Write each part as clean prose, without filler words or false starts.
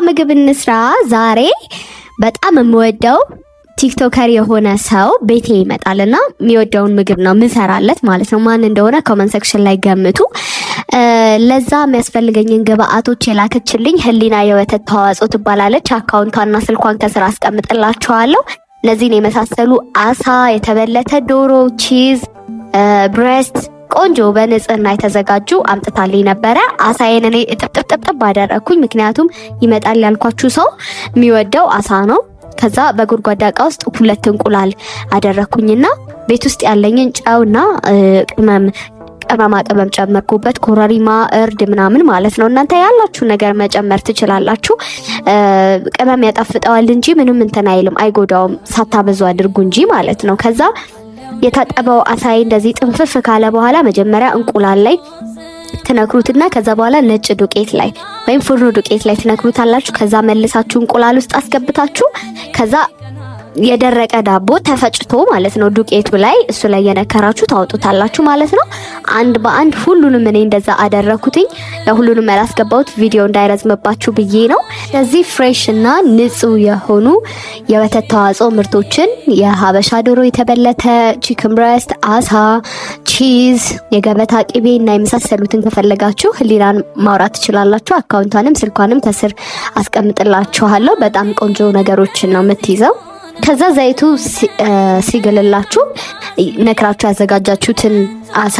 ምግብ እንስራ። ዛሬ በጣም የምወደው ቲክቶከር የሆነ ሰው ቤቴ ይመጣልና የሚወደውን ምግብ ነው ምሰራለት ማለት ነው። ማን እንደሆነ ኮሜንት ሴክሽን ላይ ገምቱ። ለዛ የሚያስፈልገኝን ግብአቶች የላከችልኝ ህሊና የወተት ተዋጽኦ ትባላለች። አካውንቷና ስልኳን ከስራ አስቀምጥላችኋለሁ። እነዚህን የመሳሰሉ አሳ፣ የተበለተ ዶሮ፣ ቺዝ፣ ብሬስት ቆንጆ በንጽህና የተዘጋጁ አምጥታልኝ ነበረ። አሳዬን እኔ እጥብጥብጥብ አደረኩኝ፣ ምክንያቱም ይመጣል ያልኳችሁ ሰው የሚወደው አሳ ነው። ከዛ በጎድጓዳ እቃ ውስጥ 2 እንቁላል አደረኩኝና ቤት ውስጥ ያለኝን ጨውና ቅመማ ቅመም ጨመርኩበት። ኮረሪማ፣ እርድ ምናምን ማለት ነው። እናንተ ያላችሁ ነገር መጨመር ትችላላችሁ። ቅመም ያጣፍጠዋል እንጂ ምንም እንትን አይልም፣ አይጎዳውም። ሳታበዙ አድርጉ እንጂ ማለት ነው። ከዛ የታጠበው አሳይ እንደዚህ ጥንፍፍ ካለ በኋላ መጀመሪያ እንቁላል ላይ ትነክሩትና ከዛ በኋላ ነጭ ዱቄት ላይ ወይም ፍርኖ ዱቄት ላይ ትነክሩታላችሁ። ከዛ መልሳችሁ እንቁላል ውስጥ አስገብታችሁ ከዛ የደረቀ ዳቦ ተፈጭቶ ማለት ነው ዱቄቱ ላይ እሱ ላይ የነከራችሁ ታውጡታላችሁ ማለት ነው። አንድ በአንድ ሁሉንም እኔ እንደዛ አደረኩትኝ። ለሁሉንም ያላስገባሁት ቪዲዮ እንዳይረዝምባችሁ ብዬ ነው። ስለዚህ ፍሬሽ እና ንጹህ የሆኑ የወተት ተዋጽኦ ምርቶችን የሀበሻ ዶሮ፣ የተበለተ ቺክን ብሬስት፣ አሳ፣ ቺዝ፣ የገበታ ቅቤ እና የመሳሰሉትን ከፈለጋችሁ ህሊናን ማውራት ትችላላችሁ። አካውንቷንም ስልኳንም ከስር አስቀምጥላችኋለሁ። በጣም ቆንጆ ነገሮችን ነው የምትይዘው። ከዛ ዘይቱ ሲገለላችሁ ነክራችሁ ያዘጋጃችሁትን አሳ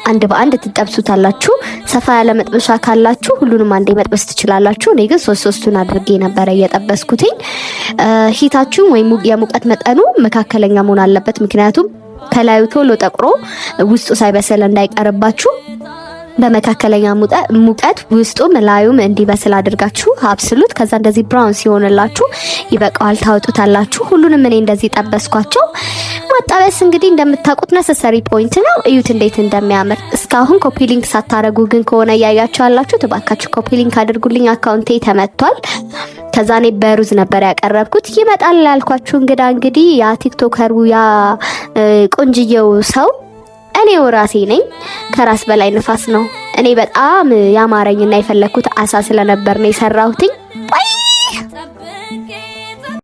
አንድ በአንድ ትጠብሱታላችሁ። ሰፋ ያለ መጥበሻ ካላችሁ ሁሉንም አንዴ መጥበስ ትችላላችሁ። እኔ ግን ሶስቱን አድርጌ ነበር እየጠበስኩትኝ። ሂታችሁ ወይ የሙቀት መጠኑ መካከለኛ መሆን አለበት፣ ምክንያቱም ከላዩ ቶሎ ጠቁሮ ውስጡ ሳይበስል እንዳይቀርባችሁ በመካከለኛ ሙቀት ውስጡም ላዩም እንዲበስል አድርጋችሁ አብስሉት። ከዛ እንደዚህ ብራውን ሲሆንላችሁ ይበቃዋል፣ ታወጡታላችሁ። ሁሉንም እኔ እንደዚህ ጠበስኳቸው። ማጣበስ እንግዲህ እንደምታውቁት ነሰሰሪ ፖይንት ነው። እዩት እንዴት እንደሚያምር። እስካሁን ኮፒ ሊንክ ሳታረጉ ግን ከሆነ እያያችሁ ያላችሁ ተባካችሁ ኮፒ ሊንክ አድርጉልኝ። አካውንቴ ተመቷል። ከዛ እኔ በሩዝ ነበር ያቀረብኩት። ይመጣል ያልኳችሁ እንግዲህ ያ ቲክቶከሩ ያ ቆንጅየው ሰው እኔው ራሴ ነኝ። ከራስ በላይ ንፋስ ነው። እኔ በጣም ያማረኝና የፈለኩት አሳ ስለነበር ነው የሰራሁት።